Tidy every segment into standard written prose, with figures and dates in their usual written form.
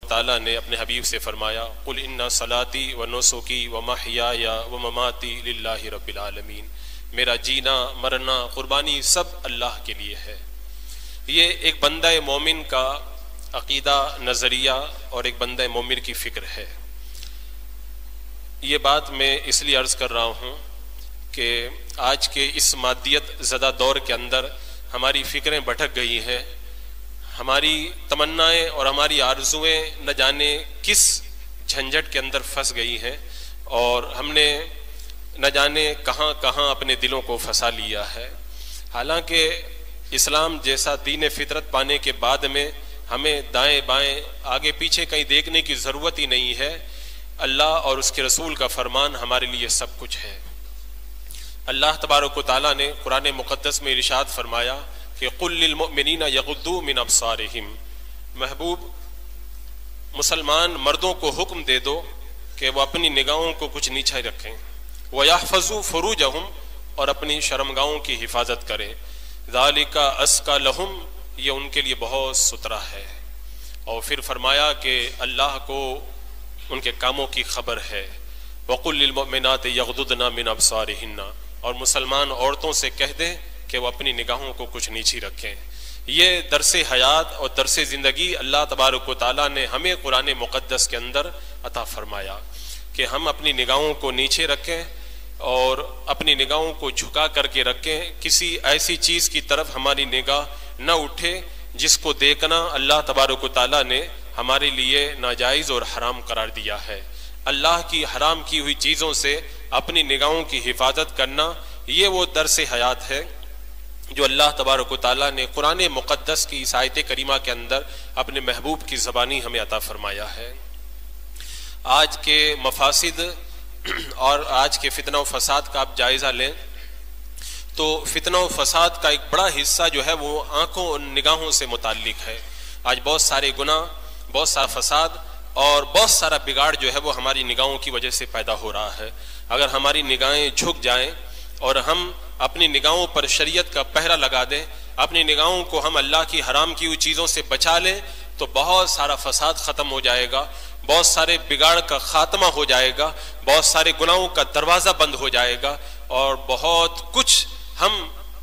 تعالیٰ نے اپنے حبیب سے فرمایا قل ان صلاتی و نسکی و محیای و مماتی للہ رب العالمین، میرا جینا مرنا قربانی سب اللہ کے لیے ہے۔ یہ ایک بندہ مومن کا عقیدہ نظریہ اور ایک بندہ مومن کی فکر ہے۔ یہ بات میں اس لیے عرض کر رہا ہوں کہ آج کے اس مادیت زدہ دور کے اندر ہماری فکریں بھٹک گئی ہیں، ہماری تمنائیں اور ہماری آرزویں نہ جانے کس جھنجھٹ کے اندر پھنس گئی ہیں، اور ہم نے نہ جانے کہاں کہاں اپنے دلوں کو پھنسا لیا ہے۔ حالانکہ اسلام جیسا دین فطرت پانے کے بعد میں ہمیں دائیں بائیں آگے پیچھے کہیں دیکھنے کی ضرورت ہی نہیں ہے۔ اللہ اور اس کے رسول کا فرمان ہمارے لیے سب کچھ ہے۔ اللہ تبارک و تعالیٰ نے قرآن مقدس میں ارشاد فرمایا کہ قل للمؤمنین یغضوا من ابصارہم، محبوب مسلمان مردوں کو حکم دے دو کہ وہ اپنی نگاہوں کو کچھ نیچے رکھیں، وَيَحْفَظُوا فُرُوجَهُمْ، اور اپنی شرمگاہوں کی حفاظت کریں، ذَلِكَ أَزْكَىٰ لَهُمْ، یہ ان کے لیے بہت ستھرا ہے۔ اور پھر فرمایا کہ اللہ کو ان کے کاموں کی خبر ہے، وَقُلْ لِلْمُؤْمِنَاتِ يَغْضُضْنَ مِنْ أَبْصَارِهِنَّ، اور مسلمان عورتوں سے کہہ دیں کہ وہ اپنی نگاہوں کو کچھ نیچی رکھیں۔ یہ درس حیات اور درس زندگی اللہ تبارک و تعالیٰ نے ہمیں قرآن مقدس کے اندر عطا فرمایا کہ ہم اپنی نگاہوں کو نیچے رکھیں اور اپنی نگاہوں کو جھکا کر کے رکھیں، کسی ایسی چیز کی طرف ہماری نگاہ نہ اٹھے جس کو دیکھنا اللہ تبارک و تعالیٰ نے ہمارے لیے ناجائز اور حرام قرار دیا ہے۔ اللہ کی حرام کی ہوئی چیزوں سے اپنی نگاہوں کی حفاظت کرنا، یہ وہ درس حیات ہے جو اللہ تبارک و تعالیٰ نے قرآن مقدس کی اس آیت کریمہ کے اندر اپنے محبوب کی زبانی ہمیں عطا فرمایا ہے۔ آج کے مفاسد اور آج کے فتنہ و فساد کا آپ جائزہ لیں تو فتنہ و فساد کا ایک بڑا حصہ جو ہے وہ آنکھوں اور نگاہوں سے متعلق ہے۔ آج بہت سارے گناہ، بہت سارا فساد اور بہت سارا بگاڑ جو ہے وہ ہماری نگاہوں کی وجہ سے پیدا ہو رہا ہے۔ اگر ہماری نگاہیں جھک جائیں اور ہم اپنی نگاہوں پر شریعت کا پہرہ لگا دیں، اپنی نگاہوں کو ہم اللہ کی حرام کی ہوئی چیزوں سے بچا لیں، تو بہت سارا فساد ختم ہو جائے گا، بہت سارے بگاڑ کا خاتمہ ہو جائے گا، بہت سارے گناہوں کا دروازہ بند ہو جائے گا، اور بہت کچھ ہم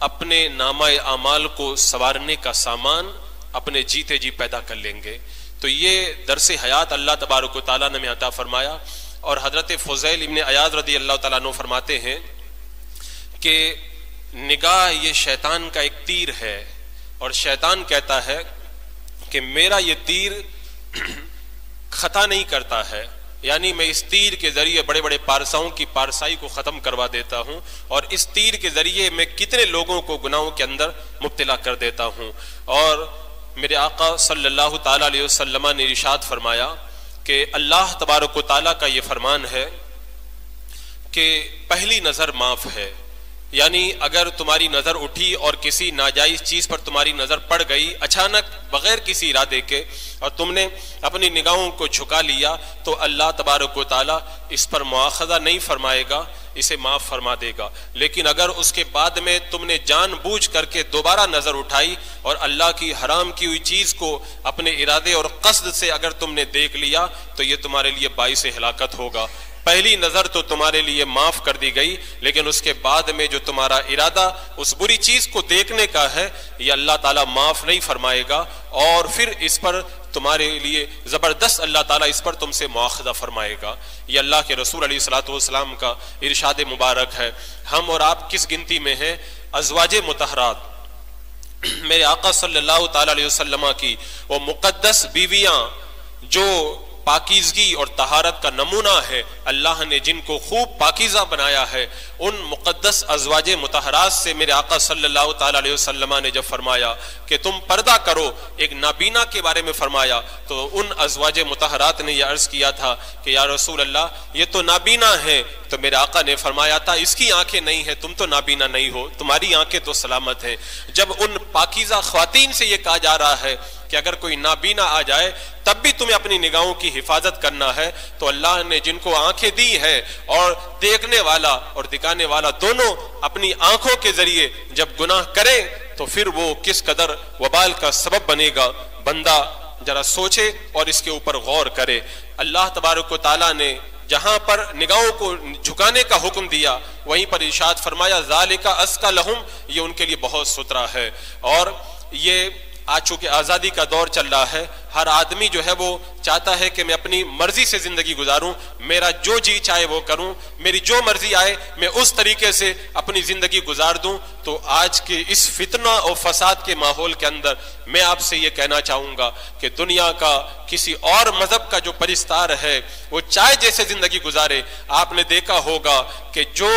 اپنے نامہ اعمال کو سنوارنے کا سامان اپنے جیتے جی پیدا کر لیں گے۔ تو یہ درس حیات اللہ تبارک و تعالیٰ نے ہمیں عطا فرمایا۔ اور حضرت فضیل ابن عیاض رضی اللہ تعالیٰ عنہ فرماتے ہیں کہ نگاہ یہ شیطان کا ایک تیر ہے، اور شیطان کہتا ہے کہ میرا یہ تیر خطا نہیں کرتا ہے، یعنی میں اس تیر کے ذریعے بڑے بڑے پارساؤں کی پارسائی کو ختم کروا دیتا ہوں، اور اس تیر کے ذریعے میں کتنے لوگوں کو گناہوں کے اندر مبتلا کر دیتا ہوں۔ اور میرے آقا صلی اللہ تعالیٰ علیہ وسلم نے ارشاد فرمایا کہ اللہ تبارک و تعالیٰ کا یہ فرمان ہے کہ پہلی نظر معاف ہے، یعنی اگر تمہاری نظر اٹھی اور کسی ناجائز چیز پر تمہاری نظر پڑ گئی اچانک بغیر کسی ارادے کے، اور تم نے اپنی نگاہوں کو جھکا لیا، تو اللہ تبارک و تعالیٰ اس پر مواخذہ نہیں فرمائے گا، اسے معاف فرما دے گا۔ لیکن اگر اس کے بعد میں تم نے جان بوجھ کر کے دوبارہ نظر اٹھائی اور اللہ کی حرام کی ہوئی چیز کو اپنے ارادے اور قصد سے اگر تم نے دیکھ لیا، تو یہ تمہارے لیے باعث ہلاکت ہوگا۔ پہلی نظر تو تمہارے لیے معاف کر دی گئی، لیکن اس کے بعد میں جو تمہارا ارادہ اس بری چیز کو دیکھنے کا ہے، یہ اللہ تعالیٰ معاف نہیں فرمائے گا، اور پھر اس پر تمہارے لیے زبردست اللہ تعالیٰ اس پر تم سے مواخذہ فرمائے گا۔ یہ اللہ کے رسول علیہ الصلوۃ والسلام کا ارشاد مبارک ہے۔ ہم اور آپ کس گنتی میں ہیں؟ ازواج مطہرات، میرے آقا صلی اللہ تعالیٰ علیہ وسلم کی وہ مقدس بیویاں جو پاکیزگی اور طہارت کا نمونہ ہے، اللہ نے جن کو خوب پاکیزہ بنایا ہے، ان مقدس ازواج مطہرات سے میرے آقا صلی اللہ تعالیٰ علیہ وسلم نے جب فرمایا کہ تم پردہ کرو، ایک نابینا کے بارے میں فرمایا، تو ان ازواج مطہرات نے یہ عرض کیا تھا کہ یا رسول اللہ یہ تو نابینا ہے، تو میرے آقا نے فرمایا تھا اس کی آنکھیں نہیں ہیں، تم تو نابینا نہیں ہو، تمہاری آنکھیں تو سلامت ہیں۔ جب ان پاکیزہ خواتین سے یہ کہا جا رہا ہے کہ اگر کوئی نابینا آ جائے تب بھی تمہیں اپنی نگاہوں کی حفاظت کرنا ہے، تو اللہ نے جن کو آنکھیں دی ہیں اور دیکھنے والا اور دکھانے والا دونوں اپنی آنکھوں کے ذریعے جب گناہ کریں تو پھر وہ کس قدر وبال کا سبب بنے گا۔ بندہ ذرا سوچے اور اس کے اوپر غور کرے۔ اللہ تبارک و تعالیٰ نے جہاں پر نگاہوں کو جھکانے کا حکم دیا وہیں پر ارشاد فرمایا ذالک ازکی لہم، یہ ان کے لیے بہت ستھرا ہے۔ اور یہ آج چونکہ آزادی کا دور چل رہا ہے، ہر آدمی جو ہے وہ چاہتا ہے کہ میں اپنی مرضی سے زندگی گزاروں، میرا جو جی چاہے وہ کروں، میری جو مرضی آئے میں اس طریقے سے اپنی زندگی گزار دوں۔ تو آج کے اس فتنہ اور فساد کے ماحول کے اندر میں آپ سے یہ کہنا چاہوں گا کہ دنیا کا کسی اور مذہب کا جو پرستار ہے وہ چاہے جیسے زندگی گزارے، آپ نے دیکھا ہوگا کہ جو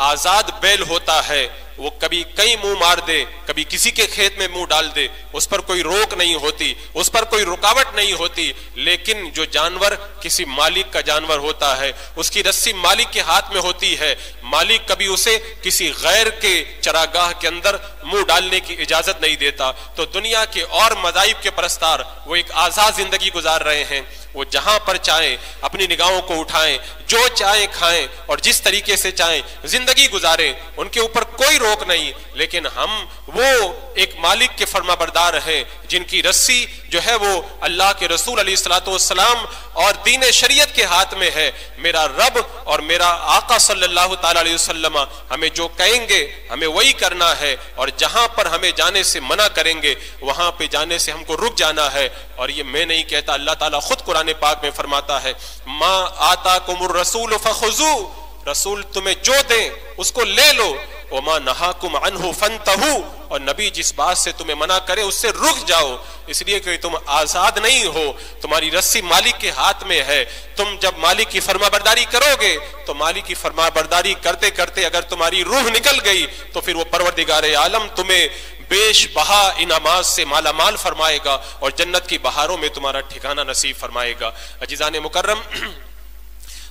آزاد بیل ہوتا ہے وہ کبھی کہیں منہ مار دے، کبھی کسی کے کھیت میں منہ ڈال دے، اس پر کوئی روک نہیں ہوتی، اس پر کوئی رکاوٹ نہیں ہوتی۔ لیکن جو جانور کسی مالک کا جانور ہوتا ہے، اس کی رسی مالک کے ہاتھ میں ہوتی ہے، مالک کبھی اسے کسی غیر کے چراگاہ کے اندر منہ ڈالنے کی اجازت نہیں دیتا۔ تو دنیا کے اور مذاہب کے پرستار وہ ایک آزاد زندگی گزار رہے ہیں، وہ جہاں پر چاہیں اپنی نگاہوں کو اٹھائیں، جو چاہیں کھائیں اور جس طریقے سے چاہیں زندگی گزاریں، ان کے اوپر کوئی روک نہیں۔ لیکن ہم وہ ایک مالک کے فرما بردار ہیں جن کی رسی جو ہے وہ اللہ کے رسول علیہ الصلوۃ والسلام اور دین شریعت کے ہاتھ میں ہے۔ میرا رب اور میرا آقا صلی اللہ تعالی علیہ وسلم ہمیں جو کہیں گے ہمیں وہی کرنا ہے، اور جہاں پر ہمیں جانے سے منع کریں گے وہاں پہ جانے سے ہم کو رک جانا ہے۔ اور یہ میں نہیں کہتا، اللہ تعالیٰ خود قرآن پاک میں فرماتا ہے ما آتاکم الرسول فخذوہ، رسول تمہیں جو دیں اس کو لے لو، وما نہاکم عنہ فانتہوا، اور نبی جس بات سے تمہیں منع کرے اس سے رک جاؤ، اس لیے کہ تم آزاد نہیں ہو، تمہاری رسی مالک کے ہاتھ میں ہے۔ تم جب مالک کی فرما برداری کرو گے تو مالک کی فرما برداری کرتے کرتے اگر تمہاری روح نکل گئی تو پھر وہ پروردگار عالم تمہیں بیش بہا انعامات سے مالا مال فرمائے گا اور جنت کی بہاروں میں تمہارا ٹھکانہ نصیب فرمائے گا۔ عزیزان مکرم،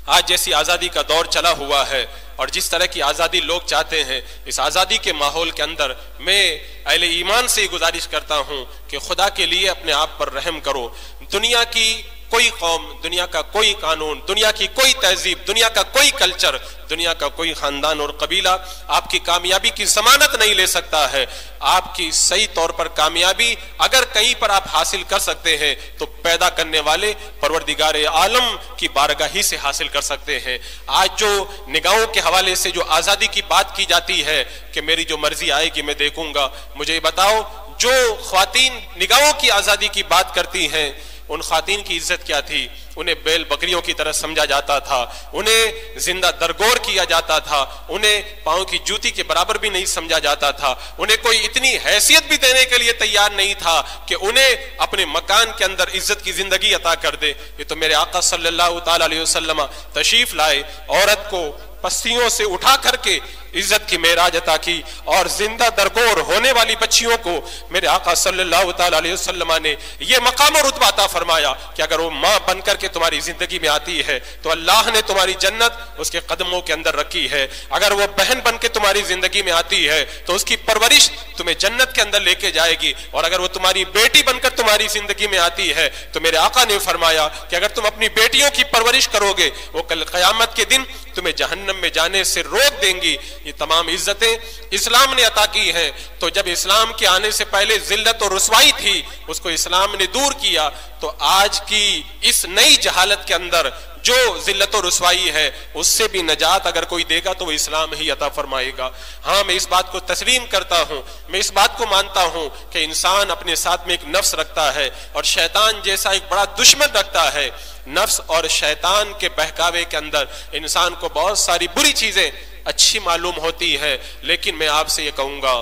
آج جیسی آزادی کا دور چلا ہوا ہے اور جس طرح کی آزادی لوگ چاہتے ہیں، اس آزادی کے ماحول کے اندر میں اہل ایمان سے گزارش کرتا ہوں کہ خدا کے لیے اپنے آپ پر رحم کرو۔ دنیا کی کوئی قوم، دنیا کا کوئی قانون، دنیا کی کوئی تہذیب، دنیا کا کوئی کلچر، دنیا کا کوئی خاندان اور قبیلہ آپ کی کامیابی کی ضمانت نہیں لے سکتا ہے۔ آپ کی صحیح طور پر کامیابی اگر کہیں پر آپ حاصل کر سکتے ہیں تو پیدا کرنے والے پروردگار عالم کی بارگاہ ہی سے حاصل کر سکتے ہیں۔ آج جو نگاہوں کے حوالے سے جو آزادی کی بات کی جاتی ہے کہ میری جو مرضی آئے گی میں دیکھوں گا، مجھے بتاؤ جو خواتین نگاہوں کی آزادی کی بات کرتی ہیں ان خواتین کی عزت کیا تھی؟ انہیں بیل بکریوں کی طرح سمجھا جاتا تھا، انہیں زندہ درگور کیا جاتا تھا، انہیں پاؤں کی جوتی کے برابر بھی نہیں سمجھا جاتا تھا، انہیں کوئی اتنی حیثیت بھی دینے کے لیے تیار نہیں تھا کہ انہیں اپنے مکان کے اندر عزت کی زندگی عطا کر دے۔ یہ تو میرے آقا صلی اللہ تعالی علیہ وسلم تشریف لائے، عورت کو پستیوں سے اٹھا کر کے عزت کی معراج عطا کی، اور زندہ درگور ہونے والی بچیوں کو میرے آقا صلی اللہ تعالی علیہ وسلم نے یہ مقام و رتبہ عطا فرمایا کہ اگر وہ ماں بن کر کے تمہاری زندگی میں آتی ہے تو اللہ نے تمہاری جنت اس کے قدموں کے اندر رکھی ہے، اگر وہ بہن بن کے تمہاری زندگی میں آتی ہے تو اس کی پرورش تمہیں جنت کے اندر لے کے جائے گی، اور اگر وہ تمہاری بیٹی بن کر تمہاری زندگی میں آتی ہے تو میرے آقا نے فرمایا کہ اگر تم اپنی بیٹیوں کی پرورش کرو گے وہ کل قیامت کے دن تمہیں جہنم میں جانے سے روک دیں گی۔ یہ تمام عزتیں اسلام نے عطا کی ہیں، تو جب اسلام کے آنے سے پہلے ذلت اور رسوائی تھی اس کو اسلام نے دور کیا، تو آج کی اس نئی جہالت کے اندر جو ذلت و رسوائی ہے اس سے بھی نجات اگر کوئی دے گا تو وہ اسلام ہی عطا فرمائے گا۔ ہاں میں اس بات کو تسلیم کرتا ہوں، میں اس بات کو مانتا ہوں کہ انسان اپنے ساتھ میں ایک نفس رکھتا ہے اور شیطان جیسا ایک بڑا دشمن رکھتا ہے۔ نفس اور شیطان کے بہکاوے کے اندر انسان کو بہت ساری بری چیزیں اچھی معلوم ہوتی ہے، لیکن میں آپ سے یہ کہوں گا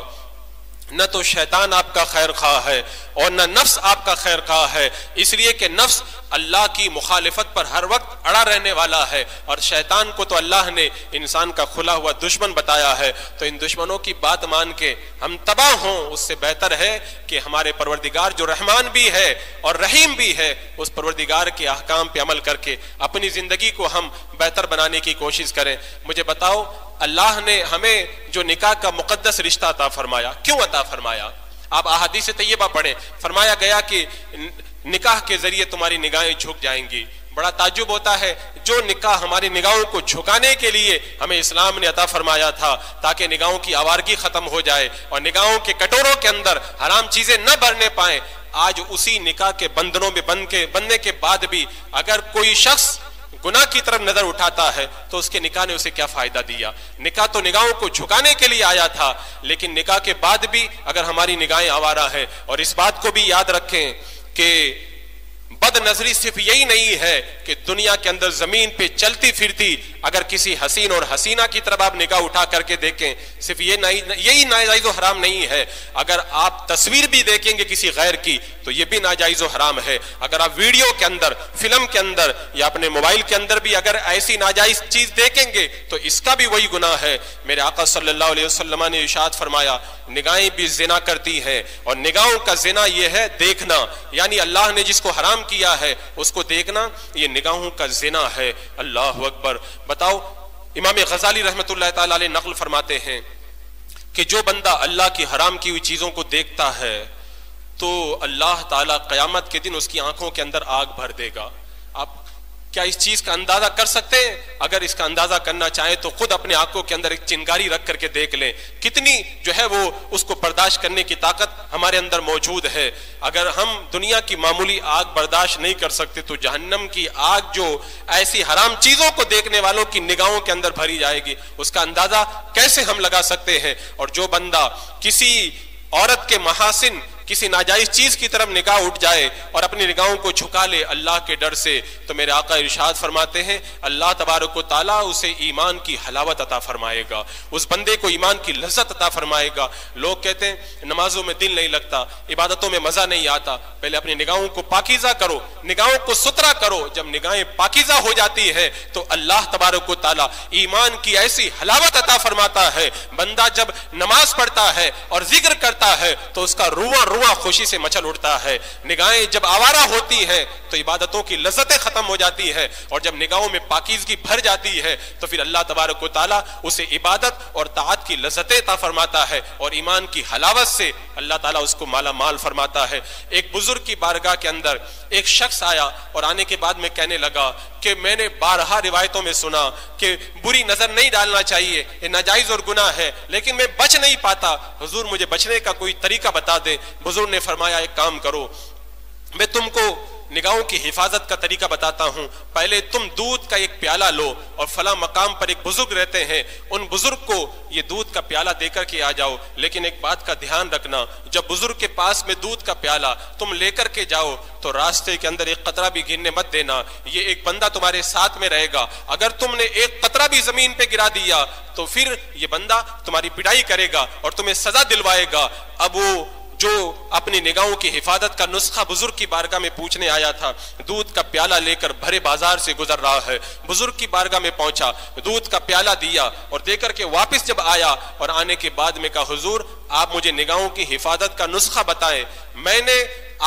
نہ تو شیطان آپ کا خیر خواہ ہے اور نہ نفس آپ کا خیر خواہ ہے، اس لیے کہ نفس اللہ کی مخالفت پر ہر وقت اڑا رہنے والا ہے، اور شیطان کو تو اللہ نے انسان کا کھلا ہوا دشمن بتایا ہے۔ تو ان دشمنوں کی بات مان کے ہم تباہ ہوں اس سے بہتر ہے کہ ہمارے پروردگار جو رحمان بھی ہے اور رحیم بھی ہے اس پروردگار کے احکام پہ عمل کر کے اپنی زندگی کو ہم بہتر بنانے کی کوشش کریں۔ مجھے بتاؤ اللہ نے ہمیں جو نکاح کا مقدس رشتہ عطا فرمایا، کیوں عطا فرمایا؟ آپ احادیث طیبہ پڑھیں، فرمایا گیا کہ نکاح کے ذریعے تمہاری نگاہیں جھک جائیں گی، بڑا تعجب ہوتا ہے جو نکاح ہماری نگاہوں کو جھکانے کے لیے ہمیں اسلام نے عطا فرمایا تھا تاکہ نگاہوں کی آوارگی ختم ہو جائے اور نگاہوں کے کٹوروں کے اندر حرام چیزیں نہ بھرنے پائیں، آج اسی نکاح کے بندنوں میں بننے کے بعد بھی اگر کوئی شخص گناہ کی طرف نظر اٹھاتا ہے تو اس کے نکاح نے اسے کیا فائدہ دیا؟ نکاح تو نگاہوں کو جھکانے کے لیے آیا تھا، لیکن نکاح کے بعد بھی اگر ہماری نگاہیں آوارہ ہیں، اور اس بات کو بھی یاد رکھیں کہ بد نظری صرف یہی نہیں ہے کہ دنیا کے اندر زمین پہ چلتی پھرتی اگر کسی حسین اور حسینہ کی طرف آپ نگاہ اٹھا کر کے دیکھیں، صرف یہی ناجائز و حرام نہیں ہے، اگر آپ تصویر بھی دیکھیں گے کسی غیر کی تو یہ بھی ناجائز و حرام ہے، اگر آپ ویڈیو کے اندر، فلم کے اندر یا اپنے موبائل کے اندر بھی اگر ایسی ناجائز چیز دیکھیں گے تو اس کا بھی وہی گناہ ہے۔ میرے آقا صلی اللہ علیہ وسلم نے ارشاد فرمایا نگاہیں بھی زنا کرتی ہیں، اور نگاہوں کا زنا یہ ہے دیکھنا، یعنی اللہ نے جس کو حرام کیا ہے اس کو دیکھنا، یہ نگاہوں کا زنا ہے۔ اللہ اکبر۔ بتاؤ، امام غزالی رحمت اللہ تعالی علیہ نقل فرماتے ہیں کہ جو بندہ اللہ کی حرام کی ہوئی چیزوں کو دیکھتا ہے تو اللہ تعالیٰ قیامت کے دن اس کی آنکھوں کے اندر آگ بھر دے گا۔ آپ کیا اس چیز کا اندازہ کر سکتے ہیں؟ اگر اس کا اندازہ کرنا چاہیں تو خود اپنے آنکھوں کے اندر ایک چنگاری رکھ کر کے دیکھ لیں، کتنی جو ہے وہ اس کو برداشت کرنے کی طاقت ہمارے اندر موجود ہے۔ اگر ہم دنیا کی معمولی آگ برداشت نہیں کر سکتے تو جہنم کی آگ جو ایسی حرام چیزوں کو دیکھنے والوں کی نگاہوں کے اندر بھری جائے گی، اس کا اندازہ کیسے ہم لگا سکتے ہیں؟ اور جو بندہ کسی عورت کے محاسن، کسی ناجائز چیز کی طرف نگاہ اٹھ جائے اور اپنی نگاہوں کو جھکا لے اللہ کے ڈر سے، تو میرے آقا ارشاد فرماتے ہیں اللہ تبارک و تعالیٰ اسے ایمان کی حلاوت عطا فرمائے گا، اس بندے کو ایمان کی لذت عطا فرمائے گا۔ لوگ کہتے ہیں نمازوں میں دل نہیں لگتا، عبادتوں میں مزہ نہیں آتا، پہلے اپنی نگاہوں کو پاکیزہ کرو، نگاہوں کو ستھرا کرو۔ جب نگاہیں پاکیزہ ہو جاتی ہے تو اللہ تبارک و تعالیٰ ایمان کی ایسی حلاوت عطا فرماتا ہے، بندہ جب نماز پڑھتا ہے اور ذکر کرتا ہے تو اس کا رواں خوشی سے مچل اٹھتا ہے۔ نگاہیں جب آوارہ ہوتی ہیں تو عبادتوں کی لذتیں ختم ہو جاتی ہے، اور جب نگاہوں میں پاکیزگی بھر جاتی ہے تو پھر اللہ تبارک و تعالیٰ اسے عبادت اور طاعت کی لذتیں عطا فرماتا ہے، اور ایمان کی حلاوت سے اللہ تعالیٰ اس کو مالا مال فرماتا ہے۔ ایک بزرگ کی بارگاہ کے اندر ایک شخص آیا اور آنے کے بعد میں کہنے لگا کہ میں نے بارہا روایتوں میں سنا کہ بری نظر نہیں ڈالنا چاہیے، یہ ناجائز اور گناہ ہے، لیکن میں بچ نہیں پاتا، حضور مجھے بچنے کا کوئی طریقہ بتا دیں۔ بزرگ نے فرمایا ایک کام کرو، میں تم کو نگاہوں کی حفاظت کا طریقہ بتاتا ہوں، پہلے تم دودھ کا ایک پیالہ لو اور فلاں مقام پر ایک بزرگ رہتے ہیں، ان بزرگ کو یہ دودھ کا پیالہ دے کر کے آ جاؤ، لیکن ایک بات کا دھیان رکھنا، جب بزرگ کے پاس میں دودھ کا پیالہ تم لے کر کے جاؤ تو راستے کے اندر ایک قطرہ بھی گرنے مت دینا، یہ ایک بندہ تمہارے ساتھ میں رہے گا، اگر تم نے ایک قطرہ بھی زمین پہ گرا دیا تو پھر یہ بندہ تمہاری پٹائی کرے گا اور تمہیں سزا دلوائے گا۔ اب وہ جو اپنی نگاہوں کی حفاظت کا نسخہ بزرگ کی بارگاہ میں پوچھنے آیا تھا، دودھ کا پیالہ لے کر بھرے بازار سے گزر رہا ہے، بزرگ کی بارگاہ میں پہنچا، دودھ کا پیالہ دیا اور دے کر کے واپس جب آیا اور آنے کے بعد میں کہا حضور آپ مجھے نگاہوں کی حفاظت کا نسخہ بتائیں، میں نے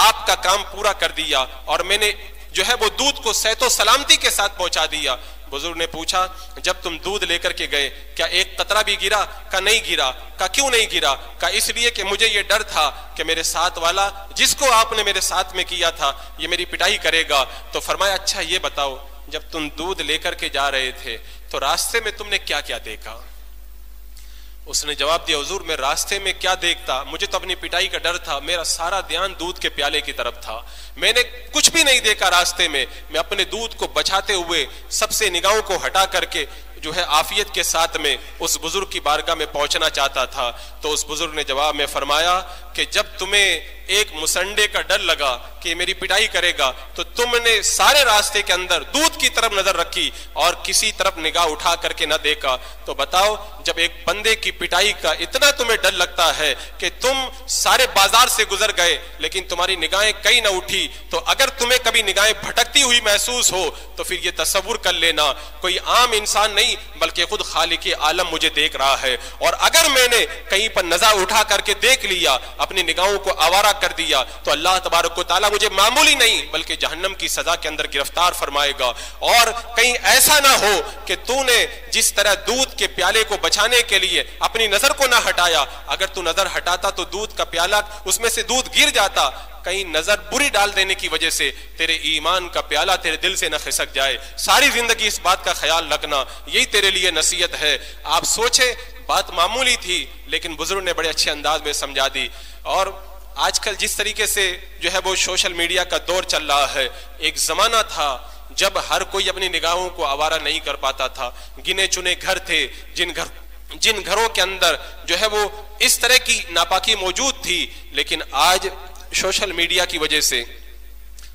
آپ کا کام پورا کر دیا اور میں نے جو ہے وہ دودھ کو صحت و سلامتی کے ساتھ پہنچا دیا۔ بزرگ نے پوچھا جب تم دودھ لے کر کے گئے کیا ایک قطرہ بھی گرا؟ کہا نہیں گرا۔ کہا کیوں نہیں گرا؟ کہا اس لیے کہ مجھے یہ ڈر تھا کہ میرے ساتھ والا جس کو آپ نے میرے ساتھ میں کیا تھا یہ میری پٹائی کرے گا۔ تو فرمایا اچھا یہ بتاؤ جب تم دودھ لے کر کے جا رہے تھے تو راستے میں تم نے کیا کیا دیکھا؟ اس نے جواب دیا حضور میں راستے میں کیا دیکھتا، مجھے تو اپنی پٹائی کا ڈر تھا، میرا سارا دھیان دودھ کے پیالے کی طرف تھا، میں نے کچھ بھی نہیں دیکھا راستے میں اپنے دودھ کو بچاتے ہوئے سب سے نگاہوں کو ہٹا کر کے جو ہے عافیت کے ساتھ میں اس بزرگ کی بارگاہ میں پہنچنا چاہتا تھا۔ تو اس بزرگ نے جواب میں فرمایا کہ جب تمہیں ایک مسنڈے کا ڈر لگا کہ میری پٹائی کرے گا تو تم نے سارے راستے کے اندر دودھ کی طرف نظر رکھی اور کسی طرف نگاہ اٹھا کر کے نہ دیکھا۔ تو بتاؤ جب ایک بندے کی پٹائی کا اتنا تمہیں ڈر لگتا ہے کہ تم سارے بازار سے گزر گئے لیکن تمہاری نگاہیں کہیں نہ اٹھی، تو اگر تمہیں کبھی نگاہیں بھٹکتی ہوئی محسوس ہو تو پھر یہ تصور کر لینا کوئی عام انسان نہیں بلکہ خود خالق عالم مجھے دیکھ رہا ہے، اور اگر میں نے کہیں پر نظر اٹھا کر کے دیکھ لیا، اپنی نگاہوں کو آوارہ کر دیا تو اللہ تبارک و تعالیٰ مجھے معمولی نہیں بلکہ جہنم کی سزا کے اندر گرفتار فرمائے گا۔ اور کہیں ایسا نہ ہو کہ تو نے جس طرح دودھ کے پیالے کو بچانے کے لیے اپنی نظر کو نہ ہٹایا، اگر تو نظر ہٹاتا تو دودھ کا پیالہ اس میں سے دودھ گر جاتا، کہیں نظر بری ڈال دینے کی وجہ سے تیرے ایمان کا پیالہ تیرے دل سے نہ کھسک جائے. ساری زندگی اس بات کا خیال رکھنا, یہی تیرے لیے نصیحت ہے. آپ سوچے بات معمولی تھی لیکن بزرگ نے بڑے اچھے انداز میں سمجھا دی. اور آج کل جس طریقے سے جو ہے وہ سوشل میڈیا کا دور چل رہا ہے, ایک زمانہ تھا جب ہر کوئی اپنی نگاہوں کو آوارہ نہیں کر پاتا تھا. گنے چنے گھر تھے جن گھروں کے اندر جو ہے وہ اس طرح کی ناپاکی موجود تھی, لیکن آج سوشل میڈیا کی وجہ سے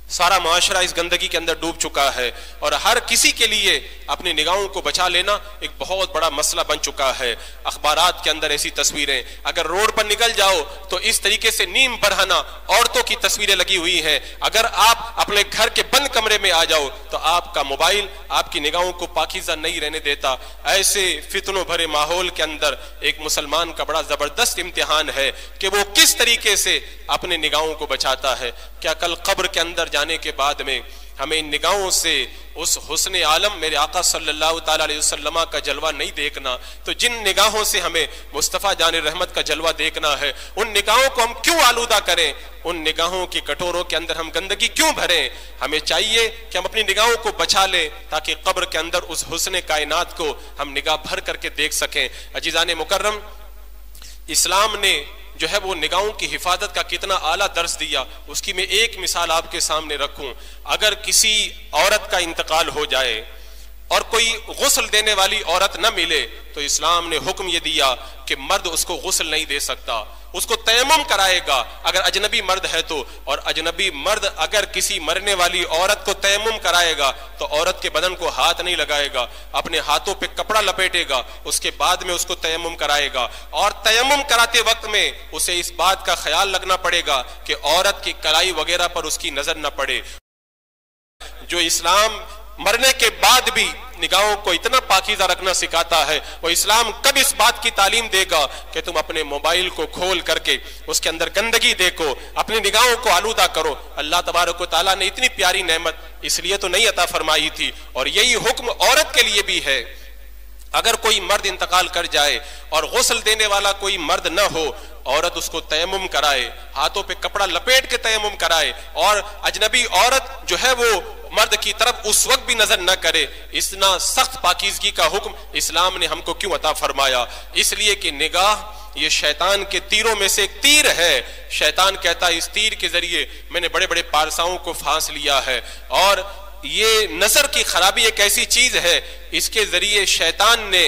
سارا معاشرہ اس گندگی کے اندر ڈوب چکا ہے, اور ہر کسی کے لیے اپنی نگاہوں کو بچا لینا ایک بہت بڑا مسئلہ بن چکا ہے. اخبارات کے اندر ایسی تصویریں, اگر روڈ پر نکل جاؤ تو اس طریقے سے نیم برہنہ عورتوں کی تصویریں لگی ہوئی ہیں. اگر آپ اپنے گھر کے بند کمرے میں آ جاؤ تو آپ کا موبائل آپ کی نگاہوں کو پاکیزہ نہیں رہنے دیتا. ایسے فتنوں بھرے ماحول کے اندر ایک مسلمان کا بڑا زبردست امتحان ہے کہ وہ کس طریقے سے اپنے نگاہوں کو بچاتا ہے. کیا کل قبر کے اندر جانے کے بعد میں ہمیں ان نگاہوں سے اس حسن عالم میرے آقا صلی اللہ تعالیٰ علیہ وسلم کا جلوہ نہیں دیکھنا؟ تو جن نگاہوں سے ہمیں مصطفیٰ جان رحمت کا جلوہ دیکھنا ہے, ان نگاہوں کو ہم کیوں آلودہ کریں؟ ان نگاہوں کی کٹوروں کے اندر ہم گندگی کیوں بھریں؟ ہمیں چاہیے کہ ہم اپنی نگاہوں کو بچا لیں تاکہ قبر کے اندر اس حسن کائنات کو ہم نگاہ بھر کر کے دیکھ سکیں. عزیزان مکرم, اسلام نے جو ہے وہ نگاہوں کی حفاظت کا کتنا اعلیٰ درس دیا, اس کی میں ایک مثال آپ کے سامنے رکھوں. اگر کسی عورت کا انتقال ہو جائے اور کوئی غسل دینے والی عورت نہ ملے تو اسلام نے حکم یہ دیا کہ مرد اس کو غسل نہیں دے سکتا, اس کو تیمم کرائے گا اگر اجنبی مرد ہے تو. اور اجنبی مرد اگر کسی مرنے والی عورت کو تیمم کرائے گا تو عورت کے بدن کو ہاتھ نہیں لگائے گا, اپنے ہاتھوں پہ کپڑا لپیٹے گا, اس کے بعد میں اس کو تیمم کرائے گا. اور تیمم کراتے وقت میں اسے اس بات کا خیال رکھنا پڑے گا کہ عورت کی کلائی وغیرہ پر اس کی نظر نہ پڑے. جو اسلام مرنے کے بعد بھی نگاہوں کو اتنا پاکیزہ رکھنا سکھاتا ہے, وہ اسلام کب اس بات کی تعلیم دے گا کہ تم اپنے موبائل کو کھول کر کے اس کے اندر گندگی دیکھو, اپنی نگاہوں کو آلودہ کرو؟ اللہ تبارک و تعالیٰ نے اتنی پیاری نعمت اس لیے تو نہیں عطا فرمائی تھی, اور یہی حکم عورت کے لیے بھی ہے. اگر کوئی مرد انتقال کر جائے اور غسل دینے والا کوئی مرد نہ ہو, عورت اس کو تیمم کرائے, ہاتھوں پہ کپڑا لپیٹ کے تیمم کرائے, اور اجنبی عورت جو ہے وہ مرد کی طرف اس وقت بھی نظر نہ کرے. اتنا سخت پاکیزگی کا حکم اسلام نے ہم کو کیوں عطا فرمایا؟ اس لیے کہ نگاہ یہ شیطان کے تیروں میں سے ایک تیر ہے. شیطان کہتا ہے اس تیر کے ذریعے میں نے بڑے بڑے پارساؤں کو پھانس لیا ہے, اور یہ نظر کی خرابی ایک ایسی چیز ہے, اس کے ذریعے شیطان نے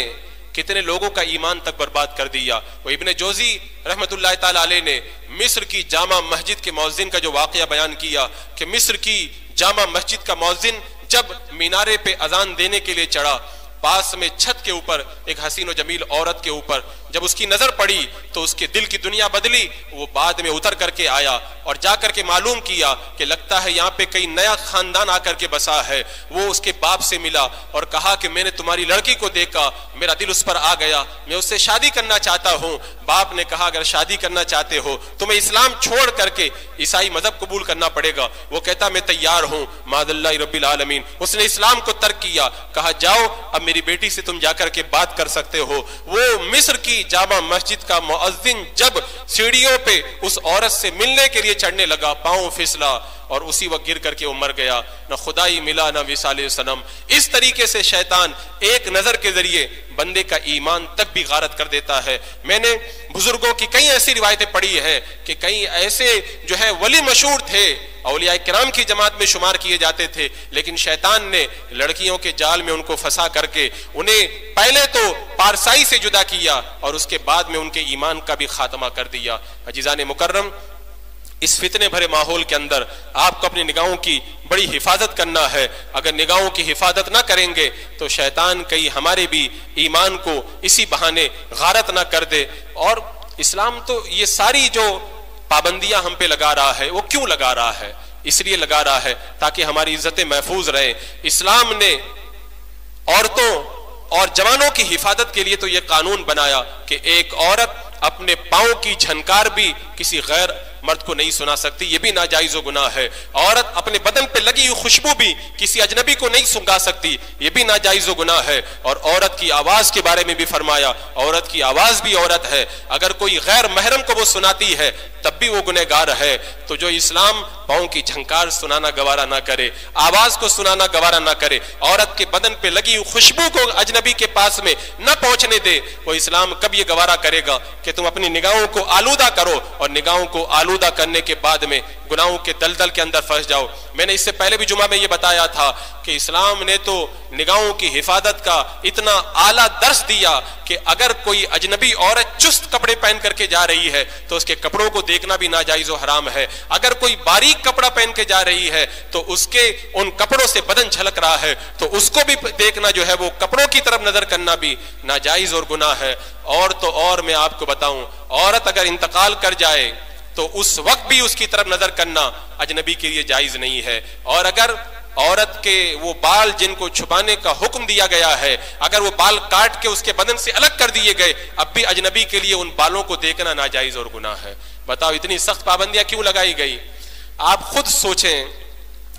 کتنے لوگوں کا ایمان تک برباد کر دیا. وہ ابن جوزی رحمت اللہ تعالیٰ علیہ نے مصر کی جامع مسجد کے مؤذن کا جو واقعہ بیان کیا کہ مصر کی جامع مسجد کا مؤذن جب مینارے پہ اذان دینے کے لیے چڑھا, پاس میں چھت کے اوپر ایک حسین و جمیل عورت کے اوپر جب اس کی نظر پڑی تو اس کے دل کی دنیا بدلی. وہ بعد میں اتر کر کے آیا اور جا کر کے معلوم کیا کہ لگتا ہے یہاں پہ کئی نیا خاندان آ کر کے بسا ہے. وہ اس کے باپ سے ملا اور کہا کہ میں نے تمہاری لڑکی کو دیکھا, میرا دل اس پر آ گیا, میں اس سے شادی کرنا چاہتا ہوں. باپ نے کہا اگر شادی کرنا چاہتے ہو تمہیں اسلام چھوڑ کر کے عیسائی مذہب قبول کرنا پڑے گا. وہ کہتا میں تیار ہوں, معاذ اللہ رب العالمین. اس نے اسلام کو ترک کیا, کہا جاؤ اب میری بیٹی سے تم جا کر کے بات کر سکتے ہو. وہ مصر کی جامع مسجد کا مؤذن جب سیڑھیوں پہ اس عورت سے ملنے کے لیے چڑھنے لگا, پاؤں پھسلا اور اسی وقت گر کر کے وہ مر گیا. نہ خدائی ملا نہ وصال صنم. اس طریقے سے شیطان ایک نظر کے ذریعے بندے کا ایمان تک بھی غارت کر دیتا ہے. میں نے بزرگوں کی کئی ایسی روایتیں پڑھی ہیں کہ کئی ایسے جو ہے ولی مشہور تھے, اولیاء کرام کی جماعت میں شمار کیے جاتے تھے, لیکن شیطان نے لڑکیوں کے جال میں ان کو پھنسا کر کے انہیں پہلے تو پارسائی سے جدا کیا اور اس کے بعد میں ان کے ایمان کا بھی خاتمہ کر دیا. عزیزان مکرم, اس فتنے بھرے ماحول کے اندر آپ کو اپنی نگاہوں کی بڑی حفاظت کرنا ہے. اگر نگاہوں کی حفاظت نہ کریں گے تو شیطان کئی ہمارے بھی ایمان کو اسی بہانے غارت نہ کر دے. اور اسلام تو یہ ساری جو پابندیاں ہم پہ لگا رہا ہے وہ کیوں لگا رہا ہے؟ اس لیے لگا رہا ہے تاکہ ہماری عزتیں محفوظ رہیں. اسلام نے عورتوں اور جوانوں کی حفاظت کے لیے تو یہ قانون بنایا کہ ایک عورت اپنے پاؤں کی جھنکار بھی کسی غیر مرد کو نہیں سنا سکتی, یہ بھی ناجائز و گناہ ہے. عورت اپنے بدن پہ لگی ہوئی خوشبو بھی کسی اجنبی کو نہیں سنگا سکتی, یہ بھی ناجائز و گناہ ہے. اور عورت کی آواز کے بارے میں بھی فرمایا, عورت کی آواز بھی عورت ہے, اگر کوئی غیر محرم کو وہ سناتی ہے تب بھی وہ گنہگار ہے. تو جو اسلام پاؤں کی جھنکار سنانا گوارا نہ کرے, آواز کو سنانا گوارا نہ کرے, عورت کے بدن پہ لگی خوشبو کو اجنبی کے پاس میں نہ پہنچنے دے, وہ اسلام کب یہ گوارا کرے گا کہ تم اپنی نگاہوں کو آلودہ کرو اور نگاہوں کو آلودہ کرنے کے بعد میں گناہوں کے دلدل کے اندر پھنس جاؤ. میں نے اس سے پہلے بھی جمعہ میں یہ بتایا تھا کہ اسلام نے تو نگاہوں کی حفاظت کا اتنا اعلیٰ درس دیا کہ اگر کوئی اجنبی عورت چست کپڑے پہن کر کے جا رہی ہے تو اس کے کپڑوں کو دیکھنا بھی ناجائز و حرام ہے. اگر کوئی باریک کپڑا پہن کے جا رہی ہے تو اس کے ان کپڑوں سے بدن جھلک رہا ہے تو اس کو بھی دیکھنا جو ہے وہ کپڑوں کی طرف نظر کرنا بھی ناجائز اور گناہ ہے. اور تو اور میں آپ کو بتاؤں, عورت اگر انتقال کر جائے تو اس وقت بھی اس کی طرف نظر کرنا اجنبی کے لیے جائز نہیں ہے. اور اگر عورت کے وہ بال جن کو چھپانے کا حکم دیا گیا ہے, اگر وہ بال کاٹ کے اس کے بدن سے الگ کر دیے گئے, اب بھی اجنبی کے لیے ان بالوں کو دیکھنا ناجائز اور گناہ ہے. بتاؤ اتنی سخت پابندیاں کیوں لگائی گئی؟ آپ خود سوچیں.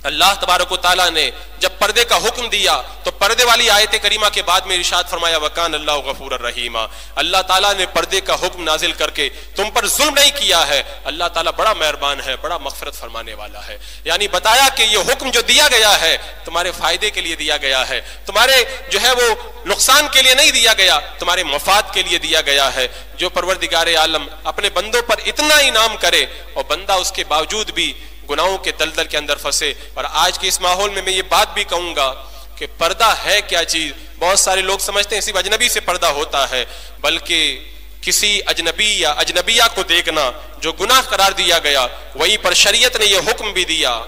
اللہ تبارک و تعالیٰ نے جب پردے کا حکم دیا تو پردے والی آیت کریمہ کے بعد میں ارشاد فرمایا وَكَانَ اللَّهُ غَفُورًا رَحِيمًا. اللہ تعالیٰ نے پردے کا حکم نازل کر کے تم پر ظلم نہیں کیا ہے. اللہ تعالیٰ بڑا مہربان ہے, بڑا مغفرت فرمانے والا ہے. یعنی بتایا کہ یہ حکم جو دیا گیا ہے تمہارے فائدے کے لیے دیا گیا ہے, تمہارے جو ہے وہ نقصان کے لیے نہیں دیا گیا, تمہارے مفاد کے لیے دیا گیا ہے. جو پروردگار عالم اپنے بندوں پر اتنا انعام کرے اور بندہ اس کے باوجود بھی گناہوں کے دلدل کے اندر پھنسے. اور آج کے اس ماحول میں میں یہ بات بھی کہوں گا کہ پردہ ہے کیا چیز. بہت سارے لوگ سمجھتے ہیں صرف اجنبی سے پردہ ہوتا ہے, بلکہ کسی اجنبی یا اجنبیہ کو دیکھنا جو گناہ قرار دیا گیا, وہیں پر شریعت نے یہ حکم بھی دیا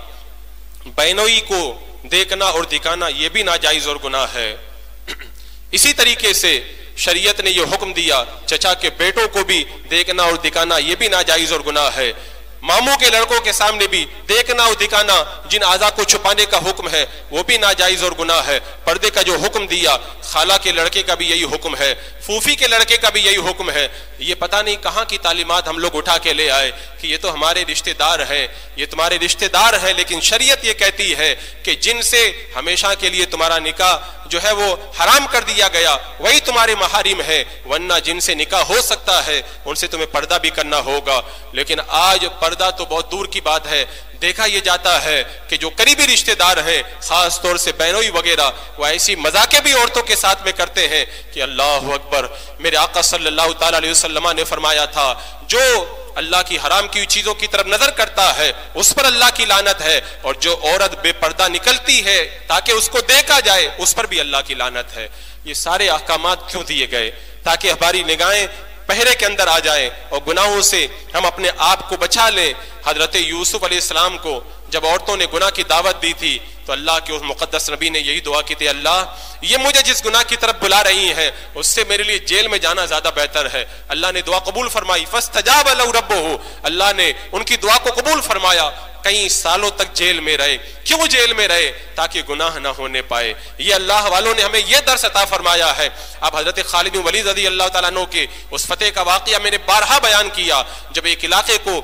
بینوئی کو دیکھنا اور دکھانا یہ بھی ناجائز اور گناہ ہے. اسی طریقے سے شریعت نے یہ حکم دیا چچا کے بیٹوں کو بھی دیکھنا اور دکھانا یہ بھی ناجائز اور گناہ ہے. ماموں کے لڑکوں کے سامنے بھی دیکھنا اور دکھانا جن اعضاء کو چھپانے کا حکم ہے وہ بھی ناجائز اور گناہ ہے. پردے کا جو حکم دیا خالہ کے لڑکے کا بھی یہی حکم ہے, پھوفی کے لڑکے کا بھی یہی حکم ہے. یہ پتہ نہیں کہاں کی تعلیمات ہم لوگ اٹھا کے لے آئے کہ یہ تو ہمارے رشتہ دار ہیں, یہ تمہارے رشتہ دار ہیں, لیکن شریعت یہ کہتی ہے کہ جن سے ہمیشہ کے لیے تمہارا نکاح جو ہے وہ حرام کر دیا گیا وہی تمہارے محارم ہے, ورنہ جن سے نکاح ہو سکتا ہے ان سے تمہیں پردہ بھی کرنا ہوگا. لیکن آج پردہ تو بہت دور کی بات ہے. دیکھا یہ جاتا ہے کہ جو قریبی رشتہ دار ہیں خاص طور سے بہنوئی وغیرہ وہ ایسی مذاقیں بھی عورتوں کے ساتھ میں کرتے ہیں کہ اللہ اکبر. میرے آقا صلی اللہ تعالی علیہ وسلم نے فرمایا تھا جو اللہ کی حرام کی چیزوں کی طرف نظر کرتا ہے اس پر اللہ کی لعنت ہے, اور جو عورت بے پردہ نکلتی ہے تاکہ اس کو دیکھا جائے اس پر بھی اللہ کی لعنت ہے. یہ سارے احکامات کیوں دیے گئے؟ تاکہ ہماری نگاہیں پہرے کے اندر آ جائیں اور گناہوں سے ہم اپنے آپ کو بچا لیں. حضرت یوسف علیہ السلام کو جب عورتوں نے گناہ کی دعوت دی تھی تو اللہ کے اس مقدس نبی نے یہی دعا کی تھی, اللہ یہ مجھے جس گناہ کی طرف بلا رہی ہیں اس سے میرے لیے جیل میں جانا زیادہ بہتر ہے. اللہ نے دعا قبول فرمائی, فاستجاب له ربه, اللہ نے ان کی دعا کو قبول فرمایا. کئی سالوں تک جیل میں رہے. کیوں جیل میں رہے؟ تاکہ گناہ نہ ہونے پائے. یہ اللہ والوں نے ہمیں یہ درس عطا فرمایا ہے. اب حضرت خالد بن ولید رضی اللہ تعالیٰ عنہ کے اس فتح کا واقعہ میں نے بارہا بیان کیا. جب ایک علاقے کو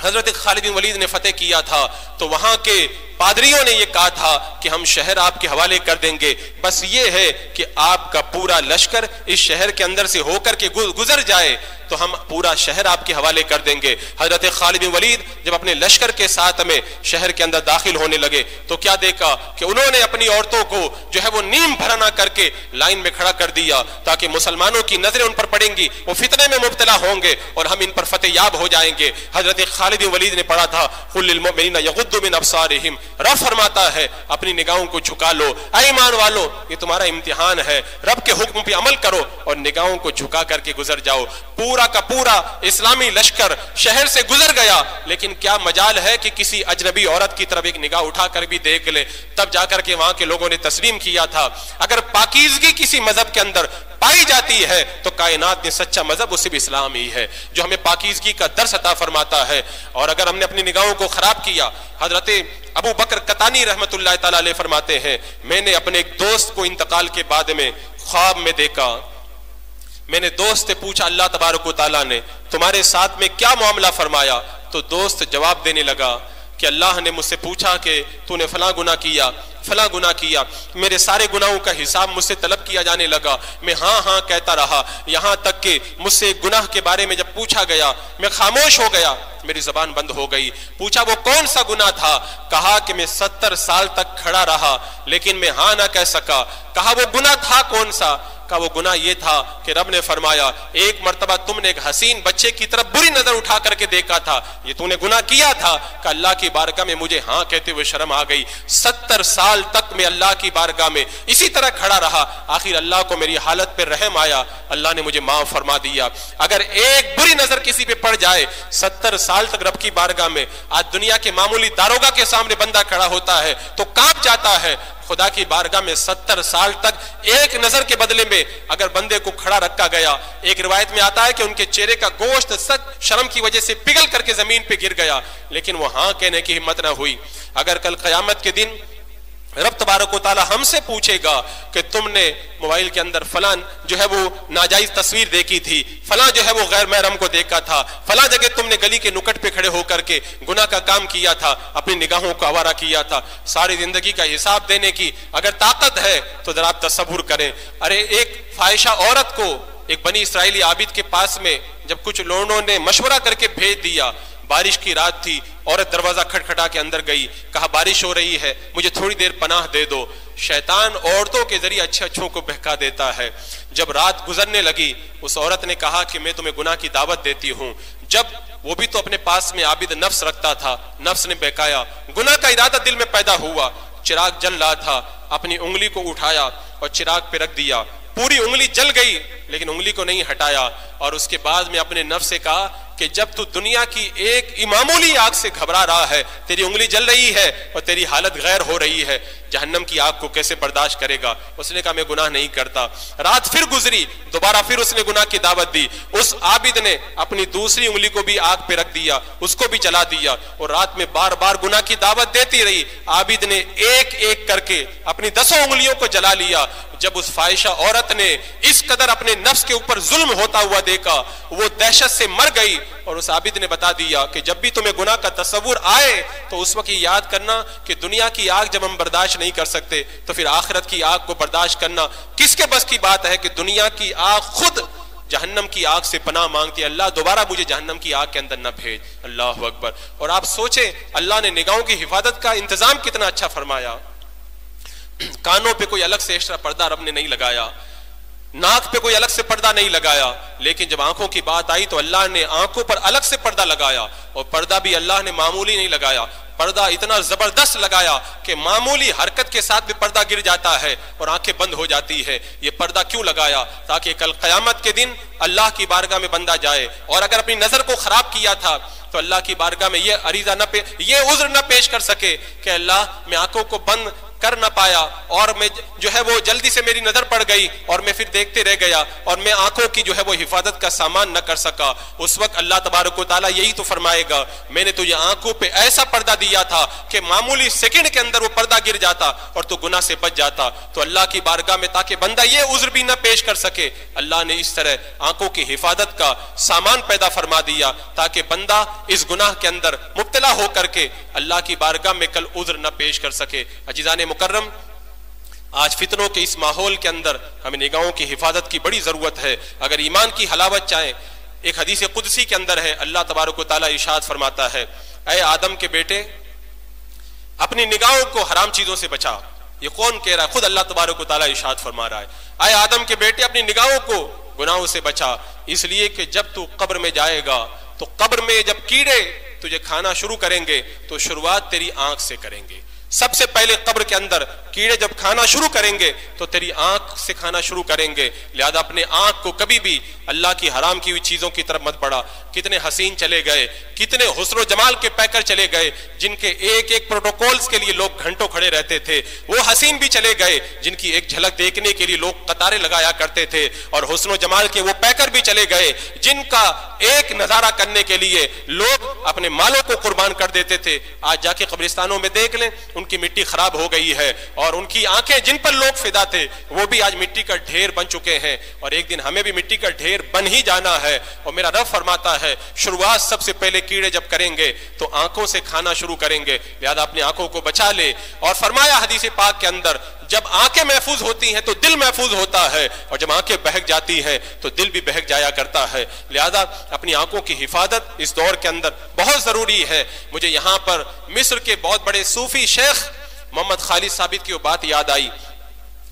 حضرت خالد بن ولید نے فتح کیا تھا تو وہاں کے پادریوں نے یہ کہا تھا کہ ہم شہر آپ کے حوالے کر دیں گے, بس یہ ہے کہ آپ کا پورا لشکر اس شہر کے اندر سے ہو کر کے گزر جائے تو ہم پورا شہر آپ کے حوالے کر دیں گے. حضرت خالد بن ولید جب اپنے لشکر کے ساتھ میں شہر کے اندر داخل ہونے لگے تو کیا دیکھا کہ انہوں نے اپنی عورتوں کو جو ہے وہ نیم بھرنا کر کے لائن میں کھڑا کر دیا تاکہ مسلمانوں کی نظریں ان پر پڑیں گی, وہ فتنے میں مبتلا ہوں گے اور ہم ان پر فتح یاب ہو جائیں گے. حضرت خالد بن ولید نے پڑھا تھا قل للمؤمنین یغضوا من ابصارہم, رب فرماتا ہے اپنی نگاہوں کو جھکا لو. اے ایمان والو یہ تمہارا امتحان ہے, رب کے حکم پہ عمل کرو اور نگاہوں کو جھکا کر کے گزر جاؤ. پورا کا پورا اسلامی لشکر شہر سے گزر گیا, لیکن کیا مجال ہے کہ کسی اجنبی عورت کی طرف ایک نگاہ اٹھا کر بھی دیکھ لے, تب جا کر کے وہاں کے لوگوں نے تسلیم کیا تھا. اگر پاکیزگی کسی مذہب کے اندر پائی جاتی ہے تو کائنات میں سچا مذہب وہ صرف اسلام ہی ہے جو ہمیں پاکیزگی کا درس عطا فرماتا ہے. اور اگر ہم نے اپنی نگاہوں کو خراب کیا, حضرت ابو بکر قطانی رحمت اللہ تعالی علیہ فرماتے ہیں میں نے اپنے ایک دوست کو انتقال کے بعد میں خواب میں دیکھا. میں نے دوست سے پوچھا اللہ تبارک و تعالیٰ نے تمہارے ساتھ میں کیا معاملہ فرمایا؟ تو دوست جواب دینے لگا کہ اللہ نے مجھ سے پوچھا کہ تو نے فلاں گناہ کیا, فلاں گناہ کیا، میرے سارے گناہوں کا حساب مجھ سے طلب کیا جانے لگا، میں ہاں ہاں کہتا رہا، یہاں تک کہ مجھ سے گناہ کے بارے میں جب پوچھا گیا میں خاموش ہو گیا، میری زبان بند ہو گئی۔ پوچھا وہ کون سا گناہ تھا؟ کہا کہ میں 70 سال تک کھڑا رہا لیکن میں ہاں نہ کہہ سکا۔ کہا وہ گناہ تھا کون سا؟ کہا وہ گناہ یہ تھا کہ رب نے فرمایا ایک مرتبہ تم نے ایک حسین بچے کی طرف بری نظر اٹھا کر کے دیکھا تھا، یہ تو نے گناہ کیا تھا۔ کہ اللہ کی بارگاہ میں مجھے ہاں کہتے ہوئے شرم آ گئی۔ 70 سال تک میں اللہ کی بارگاہ میں اسی طرح کھڑا رہا، آخر اللہ کو میری حالت پہ رحم آیا، اللہ نے مجھے معاف فرما دیا۔ اگر ایک بری نظر کسی پہ پڑ جائے 70 سال تک رب کی بارگاہ میں، آج دنیا کے معمولی داروغہ کے سامنے بندہ کھڑا ہوتا ہے تو کانپ جاتا ہے، خدا کی بارگاہ میں 70 سال تک ایک نظر کے بدلے میں اگر بندے کو کھڑا رکھا گیا، ایک روایت میں آتا ہے کہ ان کے چہرے کا گوشت شرم کی وجہ سے پگھل کر کے زمین پہ گر گیا، لیکن وہ ہاں کہنے کی ہمت نہ ہوئی۔ اگر کل قیامت کے دن رب تبارک و تعالی ہم سے پوچھے گا کہ تم نے موبائل کے اندر فلاں جو ہے وہ ناجائز تصویر دیکھی تھی، فلاں جو ہے وہ غیر محرم کو دیکھا تھا، فلاں جگہ تم نے گلی کے نکٹ پہ کھڑے ہو کر کے گناہ کا کام کیا تھا، اپنی نگاہوں کو آوارہ کیا تھا، ساری زندگی کا حساب دینے کی اگر طاقت ہے تو ذرا آپ تصور کریں۔ ارے ایک فاحشہ عورت کو ایک بنی اسرائیلی عابد کے پاس میں جب کچھ لوگوں نے مشورہ کر کے بھیج دیا، بارش کی رات تھی، عورت دروازہ کھٹکھٹا کے اندر گئی، کہا بارش ہو رہی ہے مجھے تھوڑی دیر پناہ دے دو۔ شیطان عورتوں کے ذریعے اچھے اچھوں کو بہکا دیتا ہے۔ جب رات گزرنے لگی اس عورت نے کہا کہ میں تمہیں گناہ کی دعوت دیتی ہوں، جب وہ بھی تو اپنے پاس میں عابد نفس رکھتا تھا، نفس نے بہکایا، گناہ کا ارادہ دل میں پیدا ہوا، چراغ جل رہا تھا، اپنی انگلی کو اٹھایا اور چراغ پہ رکھ دیا، پوری انگلی جل گئی لیکن انگلی کو نہیں ہٹایا، اور اس کے بعد میں اپنے نفس سے کہا کہ جب تو دنیا کی ایک معمولی آگ سے گھبرا رہا ہے، تیری انگلی جل رہی ہے اور تیری حالت غیر ہو رہی ہے، جہنم کی آگ کو کیسے برداشت کرے گا؟ اس نے کہا میں گناہ نہیں کرتا۔ رات پھر گزری، دوبارہ پھر اس نے گناہ کی دعوت دی، اس عابد نے اپنی دوسری انگلی کو بھی آگ پہ رکھ دیا، اس کو بھی جلا دیا، اور رات میں بار بار گناہ کی دعوت دیتی رہی۔ عابد نے ایک ایک کر کے اپنی 10 انگلیوں کو جلا لیا۔ جب اس فاحشہ عورت نے اس قدر اپنے نفس کے اوپر ظلم ہوتا ہوا دیکھا، وہ دہشت سے مر گئی، اور اس عابد نے بتا دیا کہ جب بھی تمہیں گناہ کا تصور آئے تو اس وقت یاد کرنا کہ دنیا کی آگ جب ہم برداشت نہیں کر سکتے تو پھر آخرت کی آگ کو برداشت کرنا کس کے بس کی بات ہے؟ کہ دنیا کی آگ خود جہنم کی آگ سے پناہ مانگتی ہے، اللہ دوبارہ مجھے جہنم کی آگ کے اندر نہ بھیج۔ اللہ اکبر۔ اور آپ سوچیں اللہ نے نگاہوں کی حفاظت کا انتظام کتنا اچھا فرمایا۔ کانوں پہ کوئی الگ سے ایکسٹرا پردہ رب نے نہیں لگایا، ناک پہ کوئی الگ سے پردہ نہیں لگایا، لیکن جب آنکھوں کی بات آئی تو اللہ نے آنکھوں پر الگ سے پردہ لگایا، اور پردہ بھی اللہ نے معمولی نہیں لگایا، پردہ اتنا زبردست لگایا کہ معمولی حرکت کے ساتھ بھی پردہ گر جاتا ہے اور آنکھیں بند ہو جاتی ہے۔ یہ پردہ کیوں لگایا؟ تاکہ کل قیامت کے دن اللہ کی بارگاہ میں بندہ جائے، اور اگر اپنی نظر کو خراب کیا تھا تو اللہ کی بارگاہ میں یہ عریضہ یہ عذر نہ پیش کر سکے کہ اللہ میں آنکھوں کو بند کر نہ پایا اور میں جو ہے وہ جلدی سے میری نظر پڑ گئی اور میں پھر دیکھتے رہ گیا اور میں آنکھوں کی جو ہے وہ حفاظت کا سامان نہ کر سکا۔ اس وقت اللہ تبارک و تعالیٰ یہی تو فرمائے گا میں نے تجھے آنکھوں پہ ایسا پردہ دیا تھا کہ معمولی سیکنڈ کے اندر وہ پردہ گر جاتا اور تو گناہ سے بچ جاتا۔ تو اللہ کی بارگاہ میں تاکہ بندہ یہ عذر بھی نہ پیش کر سکے، اللہ نے اس طرح آنکھوں کی حفاظت کا سامان پیدا فرما دیا تاکہ بندہ اس گناہ کے اندر مبتلا ہو کر کے اللہ کی بارگاہ میں کل عذر نہ پیش کر سکے۔ عزیزان مکرم، آج فتنوں کے اس ماحول کے اندر ہمیں نگاہوں کی حفاظت کی بڑی ضرورت ہے۔ اگر ایمان کی حلاوت چاہیں، ایک حدیث قدسی کے اندر ہے، اللہ تبارک و تعالیٰ ارشاد فرماتا ہے، اے آدم کے بیٹے اپنی نگاہوں کو حرام چیزوں سے بچا۔ یہ کون کہہ رہا ہے؟ خود اللہ تبارک و تعالیٰ ارشاد فرما رہا ہے، اے آدم کے بیٹے اپنی نگاہوں کو گناہوں سے بچا، اس لیے کہ جب تو قبر میں جائے گا تو قبر میں جب کیڑے تجھے کھانا شروع کریں گے تو شروعات تیری آنکھ سے کریں گے۔ سب سے پہلے قبر کے اندر کیڑے جب کھانا شروع کریں گے تو تیری آنکھ سے کھانا شروع کریں گے، لہذا اپنے آنکھ کو کبھی بھی اللہ کی حرام کی ہوئی چیزوں کی طرف مت بڑھا۔ کتنے حسین چلے گئے، کتنے حسن و جمال کے پیکر چلے گئے جن کے ایک ایک پروٹوکولز کے لیے لوگ گھنٹوں کھڑے رہتے تھے، وہ حسین بھی چلے گئے جن کی ایک جھلک دیکھنے کے لیے لوگ قطاریں لگایا کرتے تھے، اور حسن و جمال کے وہ پیکر بھی چلے گئے جن کا ایک نظارہ کرنے کے لیے لوگ اپنے مالوں کو قربان کر دیتے تھے۔ آج جا کے قبرستانوں میں دیکھ لیں، ان کی مٹی خراب ہو گئی ہے اور ان کی آنکھیں جن پر لوگ فدا تھے وہ بھی آج مٹی کا ڈھیر بن چکے ہیں، اور ایک دن ہمیں بھی مٹی کا ڈھیر بن ہی جانا ہے۔ اور میرا رب فرماتا ہے شروعات سب سے پہلے کیڑے جب کریں گے تو آنکھوں سے کھانا شروع کریں گے، لہذا اپنی آنکھوں کو بچا لے۔ اور فرمایا حدیث پاک کے اندر جب آنکھیں محفوظ ہوتی ہیں تو دل محفوظ ہوتا ہے، اور جب آنکھیں بہک جاتی ہیں تو دل بھی بہک جایا کرتا ہے، لہذا اپنی آنکھوں کی حفاظت اس دور کے اندر بہت ضروری ہے۔ مجھے یہاں پر مصر کے بہت بڑے صوفی شیخ محمد خالد ثابت کی وہ بات یاد آئی۔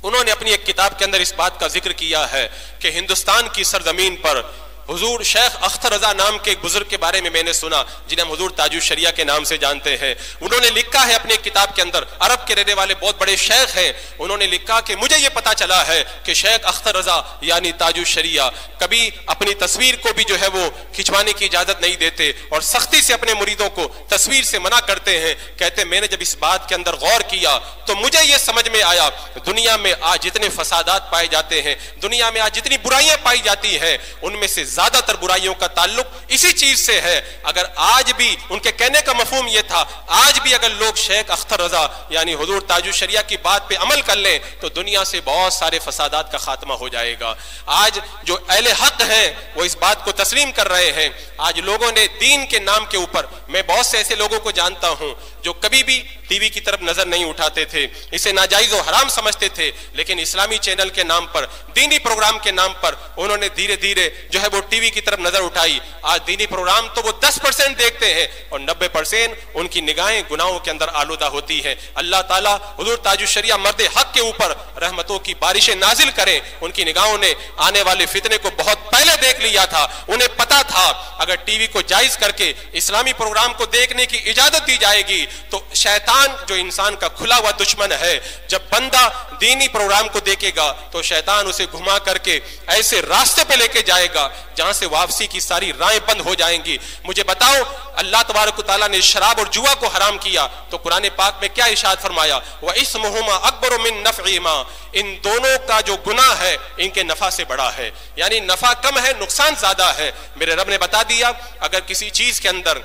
انہوں نے اپنی ایک کتاب کے اندر اس بات کا ذکر کیا ہے کہ ہندوستان کی سرزمین پر حضور شیخ اختر رضا نام کے ایک بزرگ کے بارے میں نے سنا، جنہیں ہم حضور تاج الشریعہ کے نام سے جانتے ہیں۔ انہوں نے لکھا ہے اپنے کتاب کے اندر، عرب کے رہنے والے بہت بڑے شیخ ہیں، انہوں نے لکھا کہ مجھے یہ پتا چلا ہے کہ شیخ اختر رضا یعنی تاج الشریعہ کبھی اپنی تصویر کو بھی جو ہے وہ کھنچوانے کی اجازت نہیں دیتے، اور سختی سے اپنے مریدوں کو تصویر سے منع کرتے ہیں۔ کہتے میں نے جب اس بات کے اندر غور کیا تو مجھے یہ سمجھ میں آیا دنیا میں آج جتنے فسادات پائے جاتے ہیں، دنیا میں آج جتنی برائیاں پائی جاتی ہیں، ان میں سے زیادہ تر برائیوں کا تعلق اسی چیز سے ہے۔ اگر آج بھی ان کے کہنے کا مفہوم یہ تھا، آج بھی اگر لوگ شیخ اختر رضا یعنی حضور تاج الشریعہ کی بات پہ عمل کر لیں تو دنیا سے بہت سارے فسادات کا خاتمہ ہو جائے گا۔ آج جو اہل حق ہیں وہ اس بات کو تسلیم کر رہے ہیں۔ آج لوگوں نے دین کے نام کے اوپر، میں بہت سے ایسے لوگوں کو جانتا ہوں جو کبھی بھی ٹی وی کی طرف نظر نہیں اٹھاتے تھے، اسے ناجائز و حرام سمجھتے تھے، لیکن اسلامی چینل کے نام پر، دینی پروگرام کے نام پر انہوں نے دھیرے دھیرے جو ہے وہ ٹی وی کی طرف نظر اٹھائی۔ آج دینی پروگرام تو وہ 10% دیکھتے ہیں اور 90% ان کی نگاہیں گناہوں کے اندر آلودہ ہوتی ہیں۔ اللہ تعالیٰ حضور تاج الشریعہ مرد حق کے اوپر رحمتوں کی بارشیں نازل کریں۔ ان کی نگاہوں نے آنے والے فتنے کو بہت پہلے دیکھ لیا تھا، انہیں پتا تھا اگر ٹی وی کو جائز کر کے اسلامی پروگرام کو دیکھنے کی اجازت دی جائے گی تو شیطان جو انسان کا کھلا ہوا دشمن ہے، جب بندہ دینی پروگرام کو دیکھے گا تو شیطان اسے گھما کر کے ایسے راستے پہ لے کے جائے گا جہاں سے واپسی کی ساری راہیں بند ہو جائیں گی۔ مجھے بتاؤ اللہ تبارک و تعالیٰ نے شراب اور جوا کو حرام کیا تو قرآن پاک میں کیا ارشاد فرمایا؟ وَإِثْمُهُمَا أَكْبَرُ مِن نَفْعِهِمَا، ان دونوں کا جو گناہ ہے ان کے نفع سے بڑا ہے، یعنی نفع کم ہے نقصان زیادہ ہے۔ میرے رب نے بتا دیا اگر کسی چیز کے اندر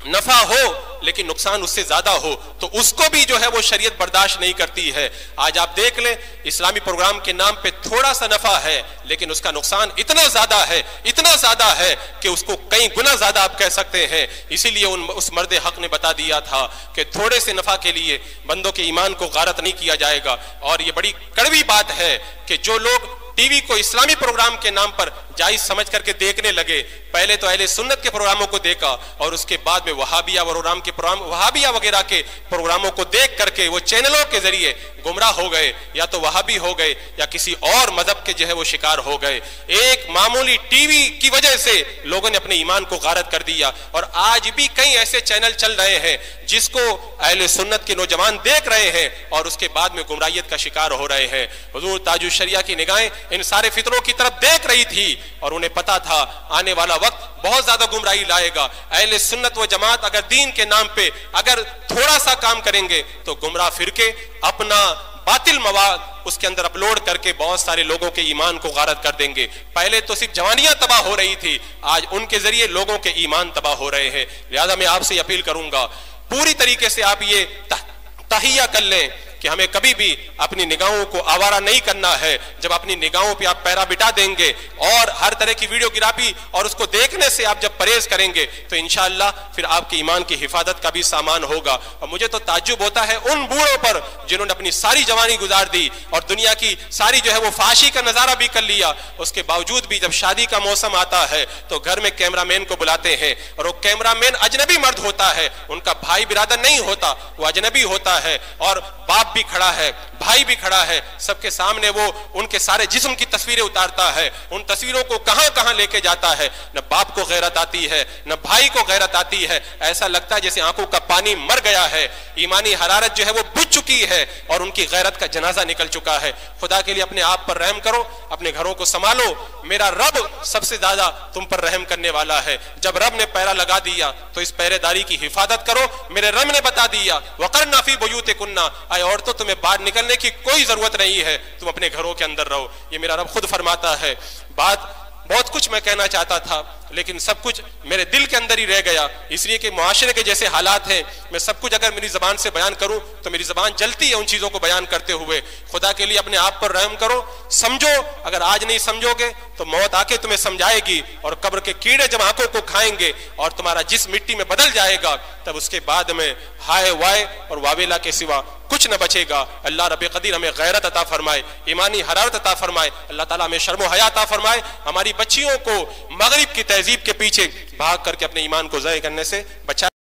نفع ہو لیکن نقصان اس سے زیادہ ہو تو اس کو بھی جو ہے وہ شریعت برداشت نہیں کرتی ہے۔ آج آپ دیکھ لیں اسلامی پروگرام کے نام پہ تھوڑا سا نفع ہے لیکن اس کا نقصان اتنا زیادہ ہے کہ اس کو کئی گنا زیادہ آپ کہہ سکتے ہیں۔ اسی لیے اس مرد حق نے بتا دیا تھا کہ تھوڑے سے نفع کے لیے بندوں کے ایمان کو غارت نہیں کیا جائے گا۔ اور یہ بڑی کڑوی بات ہے کہ جو لوگ ٹی وی کو اسلامی پروگرام کے نام پر جائز سمجھ کر کے دیکھنے لگے، پہلے تو اہل سنت کے پروگراموں کو دیکھا اور اس کے بعد میں وہابیہ وغیرہ کے پروگراموں کو دیکھ کر کے وہ چینلوں کے ذریعے گمراہ ہو گئے، یا تو وہابی ہو گئے یا کسی اور مذہب کے جو ہے وہ شکار ہو گئے۔ ایک معمولی ٹی وی کی وجہ سے لوگوں نے اپنے ایمان کو غارت کر دیا، اور آج بھی کئی ایسے چینل چل رہے ہیں جس کو اہل سنت کے نوجوان دیکھ رہے ہیں اور اس کے بعد میں گمراہیت کا شکار ہو رہے ہیں۔ حضور تاج الشریعہ کی نگاہیں ان سارے فتنوں کی طرف دیکھ رہی تھی اور انہیں پتا تھا آنے والا وقت بہت زیادہ گمراہی لائے گا۔ اہل سنت و جماعت اگر دین کے نام پہ اگر تھوڑا سا کام کریں گے تو گمراہ فرقے اپنا باطل مواد اس کے اندر اپلوڈ کر کے بہت سارے لوگوں کے ایمان کو غارت کر دیں گے۔ پہلے تو صرف جوانیاں تباہ ہو رہی تھی، آج ان کے ذریعے لوگوں کے ایمان تباہ ہو رہے ہیں۔ لہذا میں آپ سے اپیل کروں گا پوری طریقے سے آپ یہ تہیہ کر لیں کہ ہمیں کبھی بھی اپنی نگاہوں کو آوارہ نہیں کرنا ہے۔ جب اپنی نگاہوں پہ آپ پیرا بٹا دیں گے اور ہر طرح کی ویڈیو گرافی اور اس کو دیکھنے سے آپ جب پرہیز کریں گے تو انشاءاللہ پھر آپ کے ایمان کی حفاظت کا بھی سامان ہوگا۔ اور مجھے تو تعجب ہوتا ہے ان بوڑھوں پر جنہوں نے اپنی ساری جوانی گزار دی اور دنیا کی ساری جو ہے وہ فحاشی کا نظارہ بھی کر لیا، اس کے باوجود بھی جب شادی کا موسم آتا ہے تو گھر میں کیمرہ مین کو بلاتے ہیں، اور وہ کیمرہ مین اجنبی مرد ہوتا ہے، ان کا بھائی برادر نہیں ہوتا، وہ اجنبی ہوتا ہے، اور باپ بھی کھڑا ہے، بھائی بھی کھڑا ہے، سب کے سامنے وہ ان کے سارے جسم کی تصویریں اتارتا ہے، ان تصویروں کو کہاں کہاں لے کے جاتا ہے۔ نہ باپ کو غیرت آتی ہے نہ بھائی کو غیرت آتی ہے، ایسا لگتا ہے جیسے آنکھوں کا پانی مر گیا ہے، ایمانی حرارت جو ہے وہ بجھ چکی ہے اور ان کی غیرت کا جنازہ نکل چکا ہے۔ خدا کے لیے اپنے آپ پر رحم کرو، اپنے گھروں کو سنبھالو، میرا رب سب سے زیادہ تم پر رحم کرنے والا ہے۔ جب رب نے پیرا لگا دیا تو اس پہرے داری کی حفاظت کرو۔ میرے رب نے بتا دیا وَقَرْنَا فِي بُيُوتِكُنَّ، اے عورتوں تمہیں باہر نکلنے کی کوئی ضرورت نہیں ہے، تم اپنے گھروں کے اندر رہو، یہ میرا رب خود فرماتا ہے۔ بات بہت کچھ میں کہنا چاہتا تھا لیکن سب کچھ میرے دل کے اندر ہی رہ گیا، اس لیے کہ معاشرے کے جیسے حالات ہیں، میں سب کچھ اگر میری زبان سے بیان کروں تو میری زبان جلتی ہے ان چیزوں کو بیان کرتے ہوئے۔ خدا کے لیے اپنے آپ پر رحم کرو، سمجھو، اگر آج نہیں سمجھو گے تو موت آ کے تمہیں سمجھائے گی، اور قبر کے کیڑے جب آنکھوں کو کھائیں گے اور تمہارا جسم مٹی میں بدل جائے گا، تب اس کے بعد میں ہائے وائے اور واویلا کے سوا کچھ نہ بچے گا۔ اللہ رب قدیر ہمیں غیرت عطا فرمائے، ایمانی حرارت عطا فرمائے، اللہ تعالیٰ ہمیں شرم و حیا عطا فرمائے، ہماری بچیوں کو مغرب کی تہذیب کے پیچھے بھاگ کر کے اپنے ایمان کو ضائع کرنے سے بچائے۔